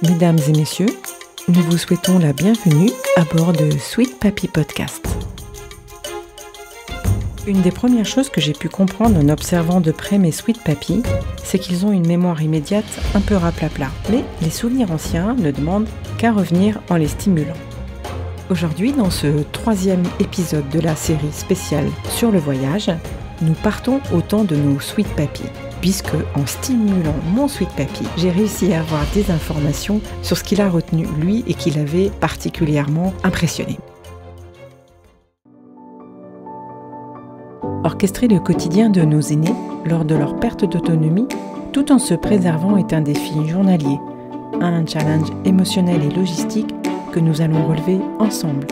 Mesdames et messieurs, nous vous souhaitons la bienvenue à bord de Sweet Papy Podcast. Une des premières choses que j'ai pu comprendre en observant de près mes Sweet Papy, c'est qu'ils ont une mémoire immédiate un peu raplapla. Mais les souvenirs anciens ne demandent qu'à revenir en les stimulant. Aujourd'hui, dans ce 3e épisode de la série spéciale sur le voyage, nous partons au temps de nos Sweet Papy, puisque en stimulant mon Sweet Papy, j'ai réussi à avoir des informations sur ce qu'il a retenu lui et qui l'avait particulièrement impressionné. Orchestrer le quotidien de nos aînés lors de leur perte d'autonomie, tout en se préservant, est un défi journalier, un challenge émotionnel et logistique que nous allons relever ensemble.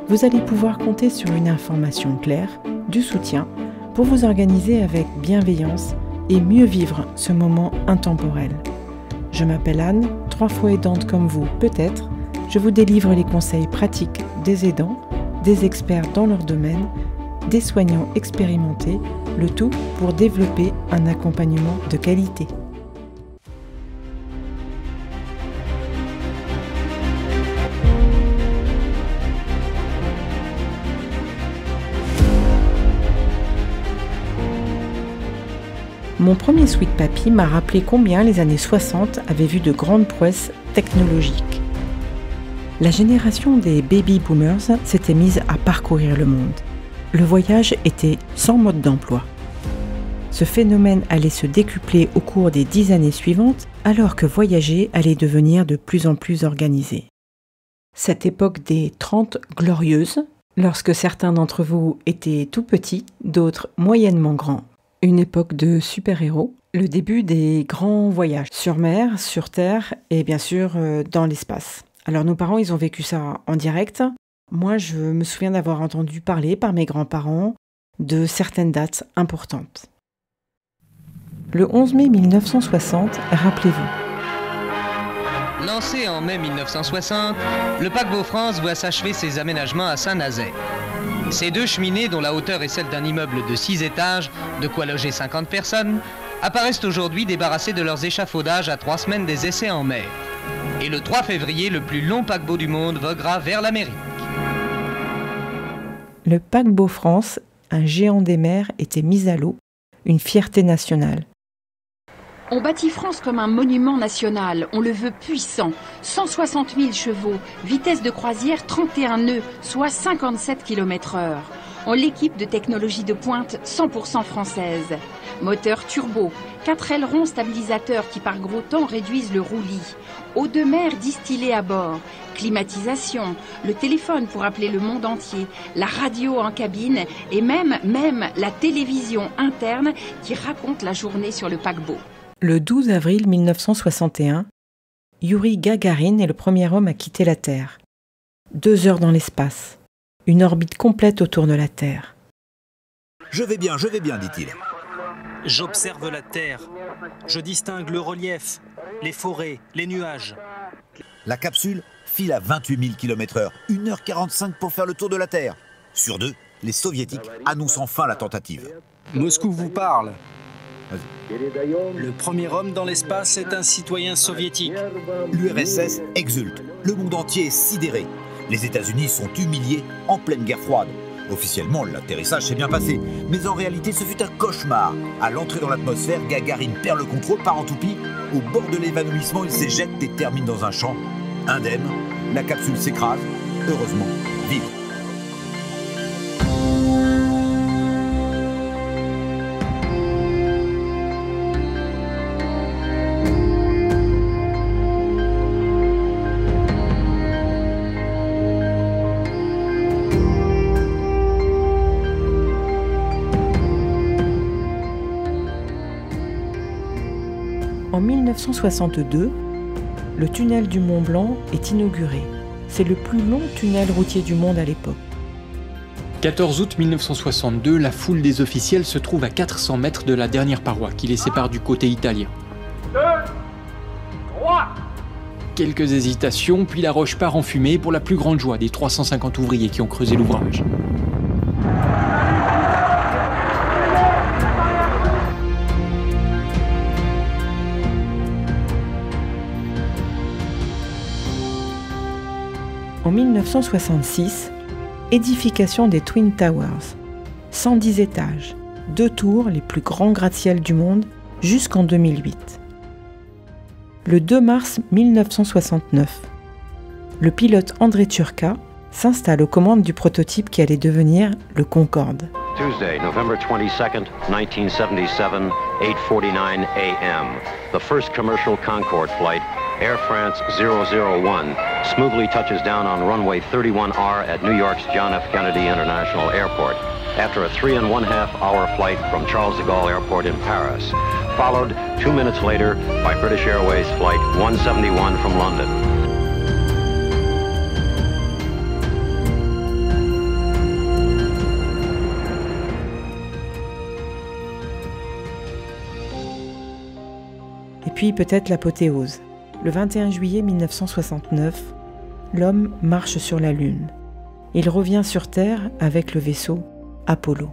Vous allez pouvoir compter sur une information claire, du soutien, pour vous organiser avec bienveillance et mieux vivre ce moment intemporel. Je m'appelle Anne, 3 fois aidante comme vous peut-être. Je vous délivre les conseils pratiques des aidants, des experts dans leur domaine, des soignants expérimentés, le tout pour développer un accompagnement de qualité. Mon premier Sweet Papy m'a rappelé combien les années 60 avaient vu de grandes prouesses technologiques. La génération des baby boomers s'était mise à parcourir le monde. Le voyage était sans mode d'emploi. Ce phénomène allait se décupler au cours des 10 années suivantes, alors que voyager allait devenir de plus en plus organisé. Cette époque des 30 glorieuses, lorsque certains d'entre vous étaient tout petits, d'autres moyennement grands. Une époque de super-héros, le début des grands voyages sur mer, sur terre et bien sûr dans l'espace. Alors nos parents, ils ont vécu ça en direct. Moi, je me souviens d'avoir entendu parler par mes grands-parents de certaines dates importantes. Le 11 mai 1960, rappelez-vous. Lancé en mai 1960, le paquebot France voit s'achever ses aménagements à Saint-Nazaire. Ces 2 cheminées, dont la hauteur est celle d'un immeuble de 6 étages, de quoi loger 50 personnes, apparaissent aujourd'hui débarrassées de leurs échafaudages à 3 semaines des essais en mer. Et le 3 février, le plus long paquebot du monde voguera vers l'Amérique. Le paquebot France, un géant des mers, était mis à l'eau, une fierté nationale. On bâtit France comme un monument national, on le veut puissant, 160 000 chevaux, vitesse de croisière 31 nœuds, soit 57 km/h. On l'équipe de technologies de pointe 100% française. Moteur turbo, 4 ailerons stabilisateurs qui par gros temps réduisent le roulis. Eau de mer distillée à bord, climatisation, le téléphone pour appeler le monde entier, la radio en cabine et même la télévision interne qui raconte la journée sur le paquebot. Le 12 avril 1961, Youri Gagarin est le premier homme à quitter la Terre. 2 heures dans l'espace, une orbite complète autour de la Terre. Je vais bien, dit-il. J'observe la Terre. Je distingue le relief, les forêts, les nuages. La capsule file à 28 000 km/h, 1h45 pour faire le tour de la Terre. Sur 2, les soviétiques annoncent enfin la tentative. Moscou vous parle. Le premier homme dans l'espace est un citoyen soviétique. L'URSS exulte. Le monde entier est sidéré. Les États-Unis sont humiliés en pleine guerre froide. Officiellement, l'atterrissage s'est bien passé, mais en réalité, ce fut un cauchemar. À l'entrée dans l'atmosphère, Gagarine perd le contrôle, part en toupie. Au bord de l'évanouissement, il s'éjecte et termine dans un champ. Indemne, la capsule s'écrase, heureusement, vide. En 1962, le tunnel du Mont Blanc est inauguré. C'est le plus long tunnel routier du monde à l'époque. 14 août 1962, la foule des officiels se trouve à 400 mètres de la dernière paroi qui les sépare du côté italien. 2, 3. Quelques hésitations, puis la roche part en fumée pour la plus grande joie des 350 ouvriers qui ont creusé l'ouvrage. En 1966, édification des Twin Towers, 110 étages, 2 tours, les plus grands gratte-ciel du monde, jusqu'en 2008. Le 2 mars 1969, le pilote André Turca s'installe aux commandes du prototype qui allait devenir le Concorde. Tuesday, November 22nd, 1977, 8:49 a.m. The first commercial Concorde flight, Air France 001, smoothly touches down on runway 31R at New York's John F. Kennedy International Airport, after a 3.5-hour flight from Charles de Gaulle Airport in Paris, followed 2 minutes later by British Airways Flight 171 from London. Et puis peut-être l'apothéose. Le 21 juillet 1969, l'homme marche sur la Lune. Il revient sur Terre avec le vaisseau Apollo.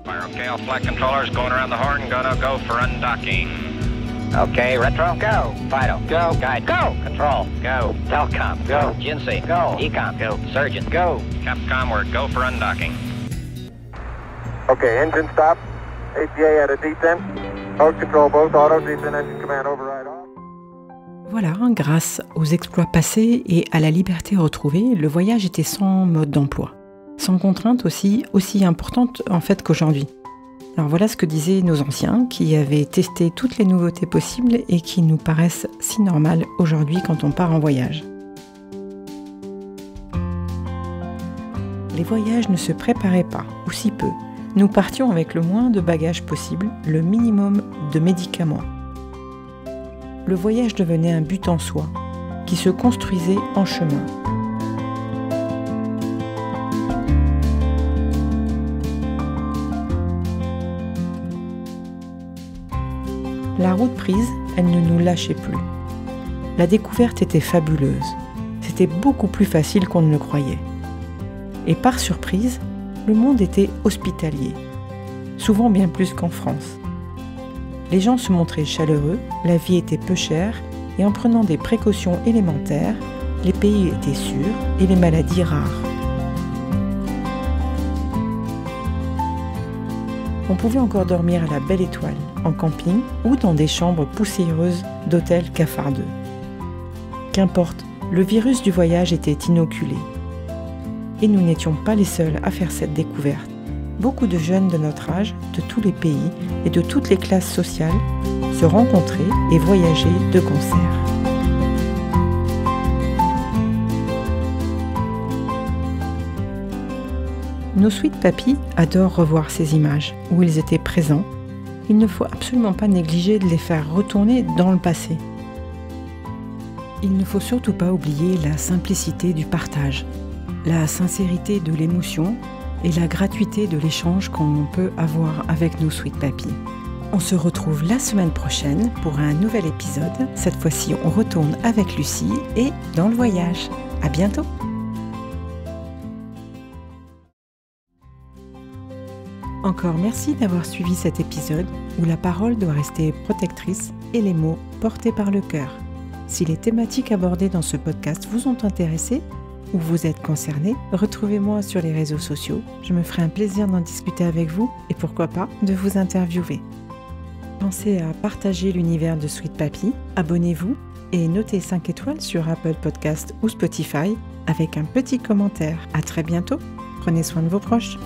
Okay, all flight controllers going around the horn, gonna go for undocking. Okay, retro, go. Fido, go. Guide, go. Control, go. Telcom, go. GNC, go. Ecom, go. Surgeon, go. Capcom, we're go for undocking. Okay, engine stop. APA at a descent. Boat control, both auto, descent engine command override off. Voilà, grâce aux exploits passés et à la liberté retrouvée, le voyage était sans mode d'emploi, sans contrainte aussi importante en fait qu'aujourd'hui. Alors voilà ce que disaient nos anciens qui avaient testé toutes les nouveautés possibles et qui nous paraissent si normales aujourd'hui quand on part en voyage. Les voyages ne se préparaient pas, ou si peu. Nous partions avec le moins de bagages possible, le minimum de médicaments. Le voyage devenait un but en soi, qui se construisait en chemin. La route prise, elle ne nous lâchait plus. La découverte était fabuleuse. C'était beaucoup plus facile qu'on ne le croyait. Et par surprise, le monde était hospitalier, souvent bien plus qu'en France. Les gens se montraient chaleureux, la vie était peu chère et en prenant des précautions élémentaires, les pays étaient sûrs et les maladies rares. On pouvait encore dormir à la Belle Étoile, en camping ou dans des chambres poussiéreuses d'hôtels cafardeux. Qu'importe, le virus du voyage était inoculé. Et nous n'étions pas les seuls à faire cette découverte. Beaucoup de jeunes de notre âge, de tous les pays et de toutes les classes sociales, se rencontraient et voyageaient de concert. Nos Sweet Papy adorent revoir ces images où ils étaient présents. Il ne faut absolument pas négliger de les faire retourner dans le passé. Il ne faut surtout pas oublier la simplicité du partage, la sincérité de l'émotion et la gratuité de l'échange qu'on peut avoir avec nos Sweet Papy. On se retrouve la semaine prochaine pour un nouvel épisode. Cette fois-ci, on retourne avec Lucie et dans le voyage. À bientôt! Encore merci d'avoir suivi cet épisode où la parole doit rester protectrice et les mots portés par le cœur. Si les thématiques abordées dans ce podcast vous ont intéressé ou vous êtes concerné, retrouvez-moi sur les réseaux sociaux. Je me ferai un plaisir d'en discuter avec vous et pourquoi pas de vous interviewer. Pensez à partager l'univers de Sweet Papy, abonnez-vous et notez 5 étoiles sur Apple Podcast ou Spotify avec un petit commentaire. À très bientôt, prenez soin de vos proches.